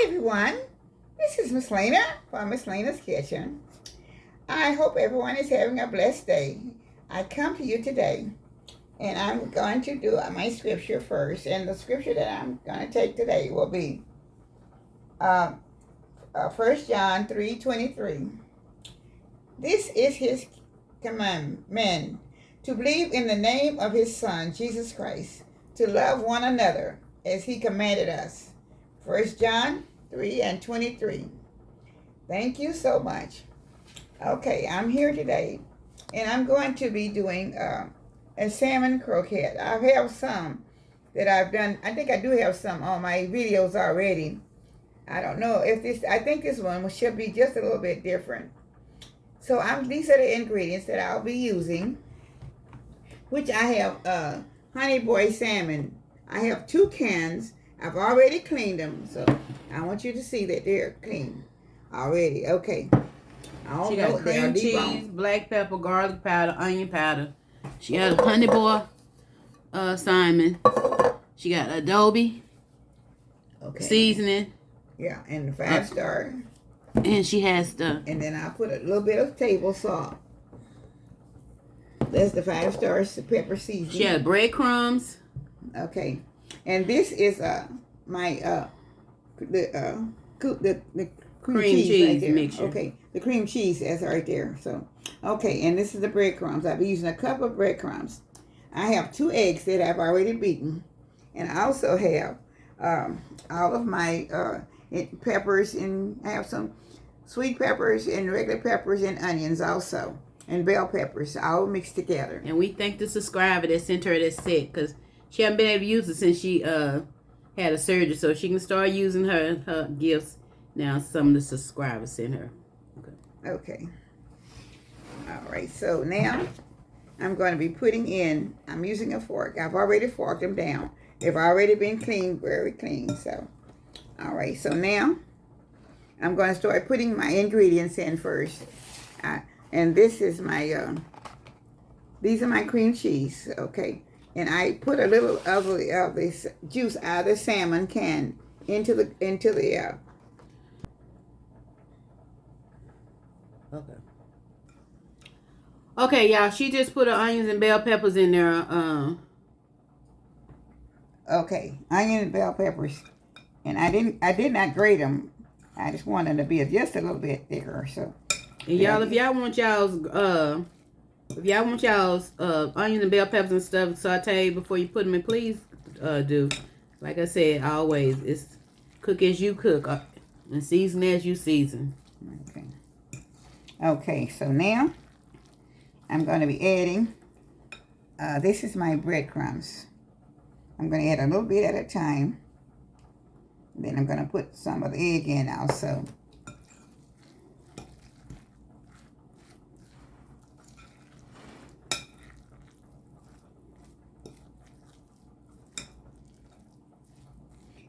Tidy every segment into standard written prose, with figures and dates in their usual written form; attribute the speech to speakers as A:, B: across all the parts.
A: everyone, this is Miss Lena from Miss Lena's Kitchen. I hope everyone is having a blessed day. I come to you today and I'm going to do my scripture first, and the scripture that I'm going to take today will be 1 John 3:23. This is his commandment, to believe in the name of his Son, Jesus Christ, to love one another as he commanded us. 1 John 3:23. Thank you so much. Okay, I'm here today, and I'm going to be doing a salmon croquette. I have some that I've done. I think I do have some on my videos already. I don't know if this, I think this one should be just a little bit different. So these are the ingredients that I'll be using, which I have honey boy salmon. I have 2 cans. I've already cleaned them, so I want you to see that they're clean already. Okay.
B: She got cream cheese, black pepper, garlic powder, onion powder. She got a honey boy salmon. She got adobe seasoning.
A: Yeah, and the 5-star.
B: And she has the...
A: And then I put a little bit of table salt. That's the 5-star pepper seasoning.
B: She had breadcrumbs.
A: Okay. And this is my the cream cheese right there. Mixture. Okay, the cream cheese is right there. So, okay, and this is the breadcrumbs. I'll be using a cup of breadcrumbs. I have 2 eggs that I've already beaten, and I also have all of my peppers, and I have some sweet peppers and regular peppers and onions also, and bell peppers, all mixed together.
B: And we thank the subscriber that sent her this set, because she hasn't been able to use it since she had a surgery, so she can start using her gifts now. Some of the subscribers sent her.
A: Okay. All right, so now I'm going to be putting in, I'm using a fork. I've already forked them down. They've already been cleaned, very clean. So, all right, so now I'm going to start putting my ingredients in first. And this is my, these are my cream cheese, okay. And I put a little of this juice out of the salmon can into the
B: Okay, y'all. She just put her onions and bell peppers in there.
A: Okay, onion and bell peppers, and I did not grate them. I just wanted them to be just a little bit thicker. So,
B: and y'all, if y'all want y'all's onions and bell peppers and stuff sauteed before you put them in, please do. Like I said, always, it's cook as you cook and season as you season.
A: Okay. Okay, so now I'm going to be adding, this is my breadcrumbs. I'm going to add a little bit at a time. Then I'm going to put some of the egg in also.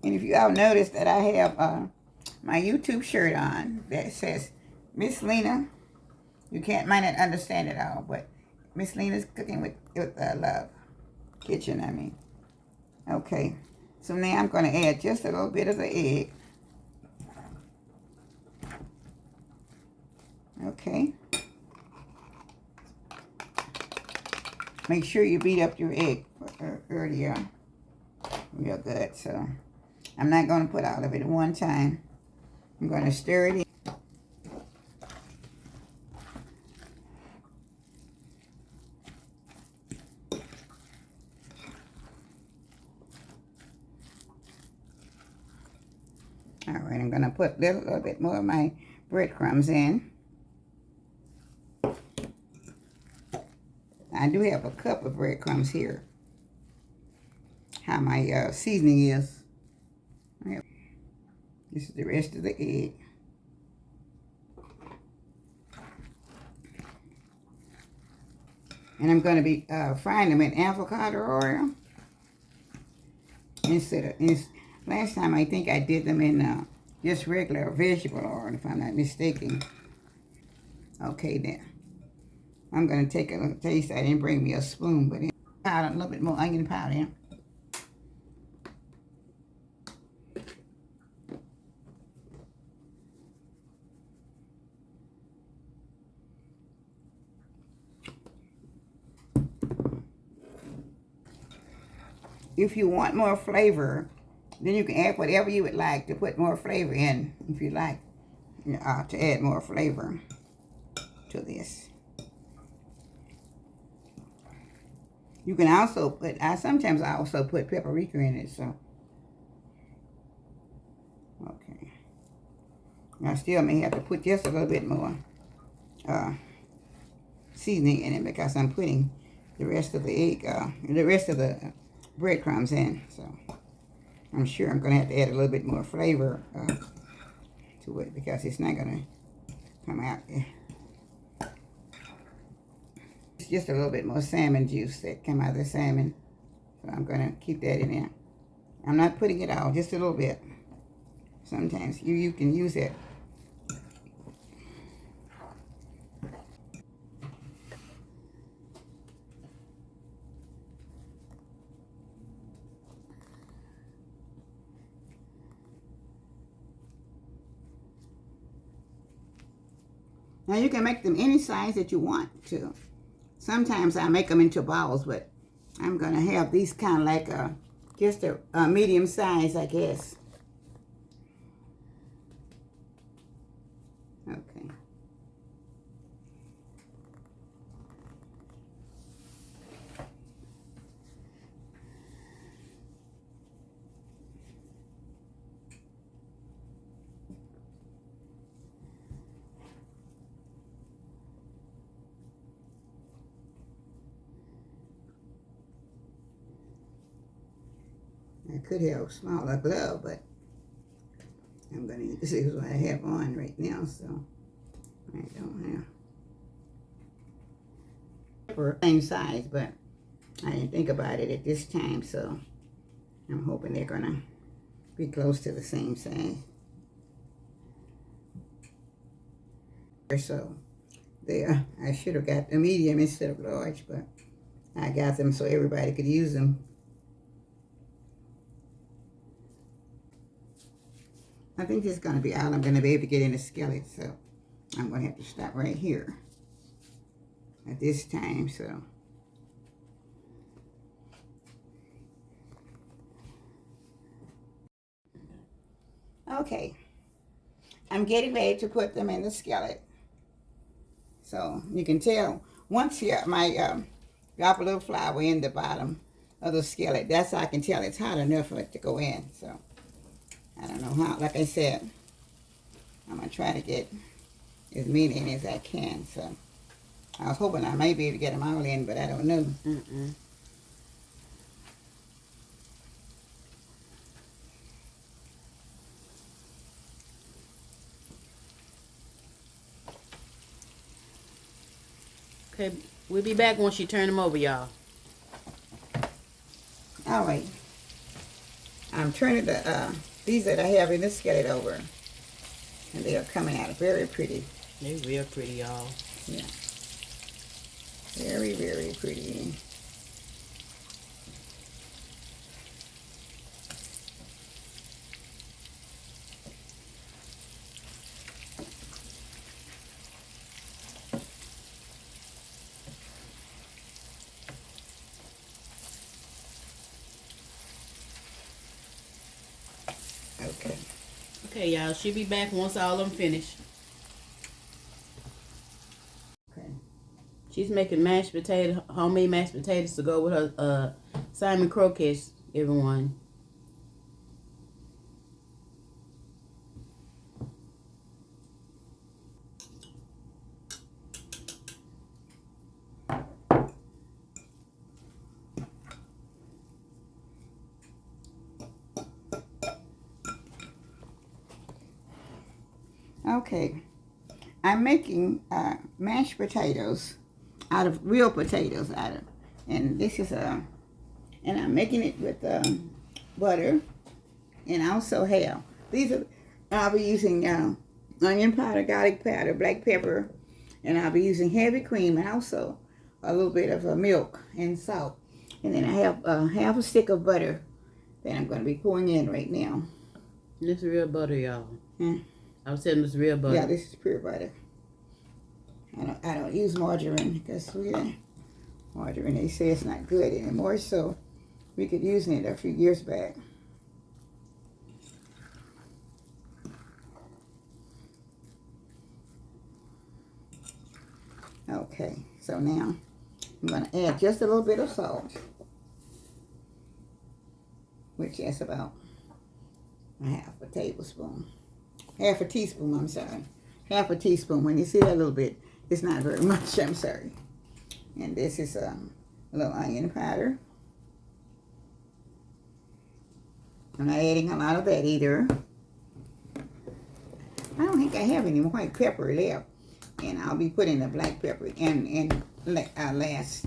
A: And if you all notice that I have my YouTube shirt on that says Miss Lena, you might not understand it all, but Miss Lena's cooking with love. Kitchen, I mean. Okay, so now I'm going to add just a little bit of the egg. Okay. Make sure you beat up your egg earlier. Real good, so I'm not going to put all of it at one time. I'm going to stir it in. All right, I'm going to put a little bit more of my breadcrumbs in. I do have a cup of breadcrumbs here. How my seasoning is. This is the rest of the egg. And I'm going to be frying them in avocado oil. Last time I think I did them in just regular vegetable oil, if I'm not mistaken. Okay, then. I'm going to take a little taste. I didn't bring me a spoon, but a little bit more onion powder. if you want more flavor, then you can add whatever you would like to put more flavor in, if you like, to add more flavor to this. You can also put, sometimes I also put paprika in it, so. Okay. I still may have to put just a little bit more seasoning in it because I'm putting the rest of the egg, the rest of the breadcrumbs in, so. I'm sure I'm going to have to add a little bit more flavor to it because it's not going to come out. It's just a little bit more salmon juice that come out of the salmon. So I'm going to keep that in there. I'm not putting it all, just a little bit. Sometimes you can use it. Now you can make them any size that you want to. Sometimes I make them into balls, but I'm going to have these kind of like just a medium size, I guess. Okay. I could have smaller glove, but I'm going to use what I have on right now, so I don't have for same size, but I didn't think about it at this time, so I'm hoping they're going to be close to the same size. So there, I should have got the medium instead of large, but I got them so everybody could use them. I think this is going to be all I'm going to be able to get in the skillet, so I'm going to have to stop right here at this time, so. Okay, I'm getting ready to put them in the skillet. So you can tell, once here, my drop a little flour in the bottom of the skillet, that's how I can tell it's hot enough for it to go in, so. I don't know how, like I said, I'm going to try to get as many in as I can, so. I was hoping I may be able to get them all in, but I don't know.
B: Okay, we'll be back once you turn them over, y'all.
A: All right. I'm turning the, these that I have in this skillet over. And they are coming out very pretty.
B: They're real pretty, y'all.
A: Yeah. Very, very pretty. Okay.
B: Okay, y'all. She'll be back once all of them finish.
A: Okay.
B: She's making homemade mashed potatoes to go with her Salmon Croquettes, everyone.
A: Okay, I'm making mashed potatoes out of real potatoes, and this is and I'm making it with butter, and also have I'll be using onion powder, garlic powder, black pepper, and I'll be using heavy cream, and also a little bit of milk and salt, and then I have half a stick of butter that I'm going to be pouring in right now.
B: This is real butter, y'all.
A: Hmm?
B: I was saying this is real butter.
A: Yeah, this is pure butter. I don't use margarine because margarine, they say it's not good anymore, so We could use it a few years back. Okay, so now I'm going to add just a little bit of salt, which is about half a tablespoon. Half a teaspoon, I'm sorry. Half a teaspoon. When you see that little bit, it's not very much, I'm sorry. And this is a little onion powder. I'm not adding a lot of that either. I don't think I have any white pepper left. And I'll be putting the black pepper in last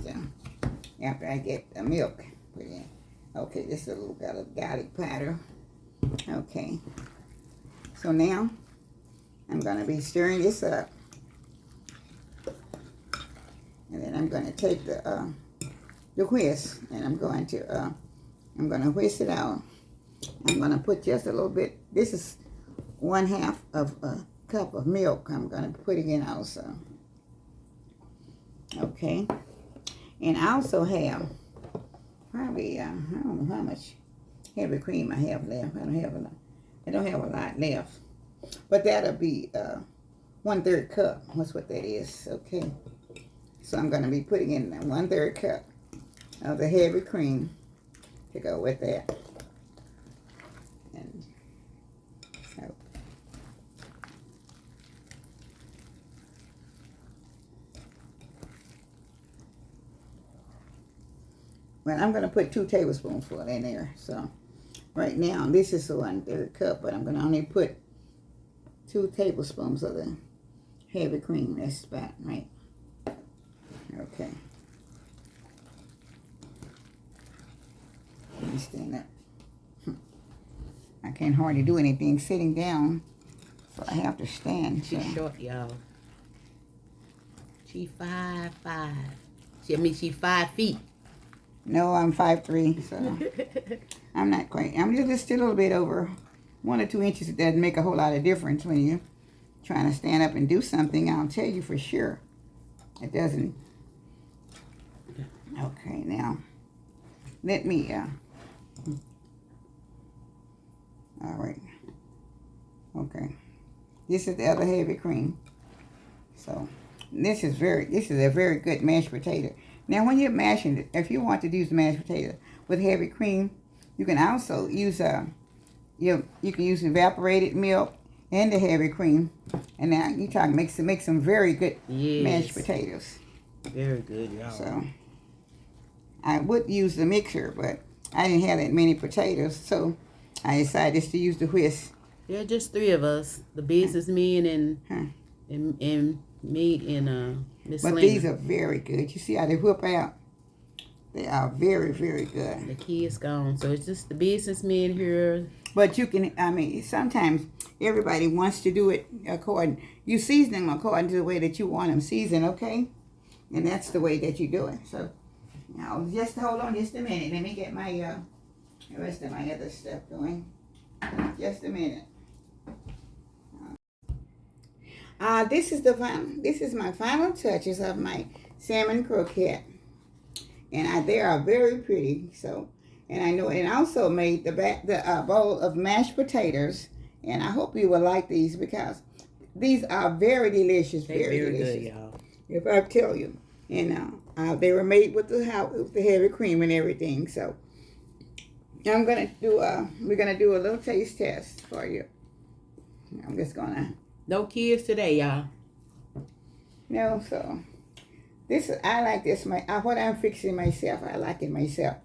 A: after I get the milk put in. Okay, this is a little bit of garlic powder. Okay. So now I'm going to be stirring this up. And then I'm going to take the whisk and I'm going to whisk it out. I'm going to put just a little bit. This is 1/2 of a cup of milk I'm going to put it in also. Okay. And I also have probably, I don't know how much heavy cream I have left. I don't have a lot left. But that'll be 1/3 cup. That's what that is. Okay. So I'm going to be putting in 1/3 cup of the heavy cream to go with that. And so. Well, I'm going to put 2 tablespoons full in there. So right now, this is 1/3 cup, but I'm going to only put 2 tablespoons of the heavy cream. That's about right. Okay. Let me stand up. I can't hardly do anything sitting down, so I have to stand.
B: She's short, y'all. She 5'5". She 5 feet.
A: No, I'm 5'3", so I'm not quite. I'm just a little bit over 1 or 2 inches. It doesn't make a whole lot of difference when you're trying to stand up and do something. I'll tell you for sure. It doesn't. Okay, now let me. All right. Okay. This is the other heavy cream. So this is a very good mashed potato. Now, when you're mashing it, if you want to use mashed potato with heavy cream, you can also use you can use evaporated milk and the heavy cream, and now you talk make some very good mashed potatoes.
B: Very good, y'all.
A: So I would use the mixer, but I didn't have that many potatoes, so I decided just to use the whisk.
B: Yeah, just 3 of us: the businessmen and me and Miss
A: But
B: Lena.
A: these are very good. You see how they whip out? They are very, very good.
B: The kid's gone, so it's just the businessmen here.
A: But you can, I mean, sometimes everybody wants to do it according, you season them according to the way that you want them seasoned, okay? And that's the way that you do it. So, now, just hold on just a minute. Let me get my, the rest of my other stuff going. Just a minute. This is my final touches of my salmon croquette. And they are very pretty, so. And I know, and I also made the bowl of mashed potatoes, and I hope you will like these because these are very delicious, very delicious.
B: Good, y'all.
A: If I tell you, and they were made with the heavy cream and everything. So we're gonna do a little taste test for you. I'm just gonna.
B: No kids today, y'all.
A: No, so I like this. What I'm fixing myself, I like it myself.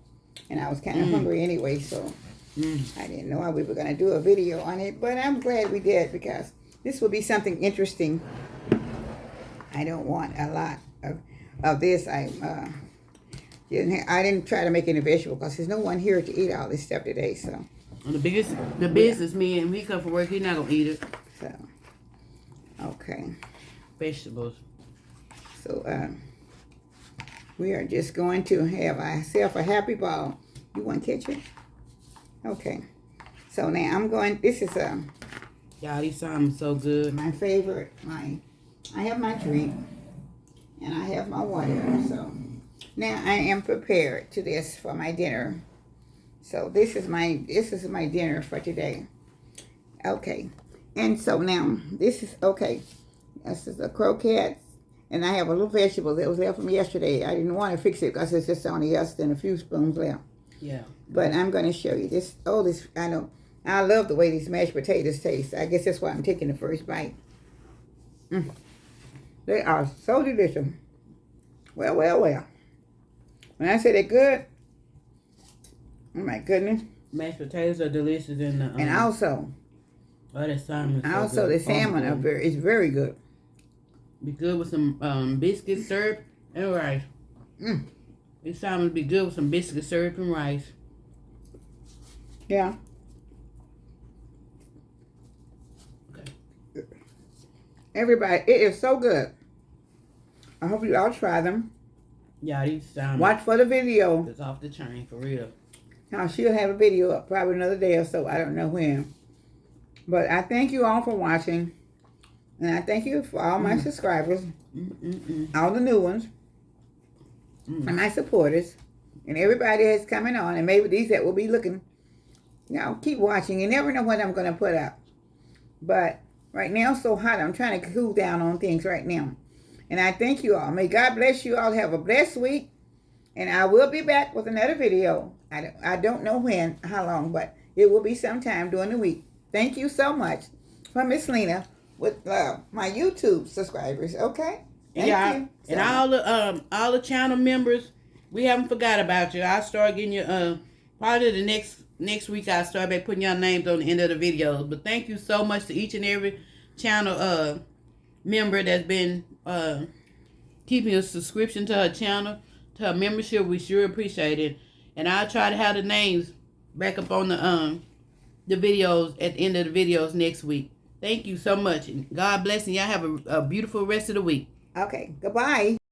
A: And I was kind of hungry anyway, so I didn't know how we were going to do a video on it. But I'm glad we did because this will be something interesting. I don't want a lot of this. I didn't try to make any vegetable because there's no one here to eat all this stuff today. So
B: the businessman, when he come from work, he's not going to eat it.
A: So, okay.
B: Vegetables.
A: So, we are just going to have ourselves a happy ball. You want ketchup? Okay. So now I'm going, this is
B: y'all, these sound so good.
A: My favorite, I have my drink and I have my water. So now I am prepared to this for my dinner. So this is my dinner for today. Okay. And so now this is okay. This is a croquette. And I have a little vegetable that was there from yesterday. I didn't want to fix it because it's just only less than a few spoons left.
B: Yeah.
A: But I'm going to show you this. Oh, this, I know. I love the way these mashed potatoes taste. I guess that's why I'm taking the first bite. They are so delicious. Well, well, well. When I say they're good, oh my goodness.
B: Mashed potatoes are delicious in the
A: And also,
B: the salmon.
A: also the salmon is very good.
B: Be good with some biscuit, syrup, and rice. This salmon would be good with some biscuit, syrup, and rice.
A: Yeah.
B: Okay.
A: Everybody, it is so good. I hope you all try them.
B: Yeah, these salmon.
A: Watch for the video.
B: It's off the chain, for real.
A: Now, she'll have a video up probably another day or so. I don't know when. But I thank you all for watching. And I thank you for all my subscribers. All the new ones. And my supporters. And everybody that's coming on. And maybe these that will be looking. You know, keep watching. You never know what I'm going to put up. But right now it's so hot. I'm trying to cool down on things right now. And I thank you all. May God bless you all. Have a blessed week. And I will be back with another video. I don't know when, how long, but it will be sometime during the week. Thank you so much. From Miss Lena with my YouTube subscribers. Okay? Thank you.
B: And all the channel members, we haven't forgot about you. I'll start getting you probably the next week I'll start back putting your names on the end of the videos. But thank you so much to each and every channel member that's been keeping a subscription to her channel, to her membership. We sure appreciate it. And I'll try to have the names back up on the videos at the end of the videos next week. Thank you so much. And God bless, and y'all have a beautiful rest of the week.
A: Okay. Goodbye.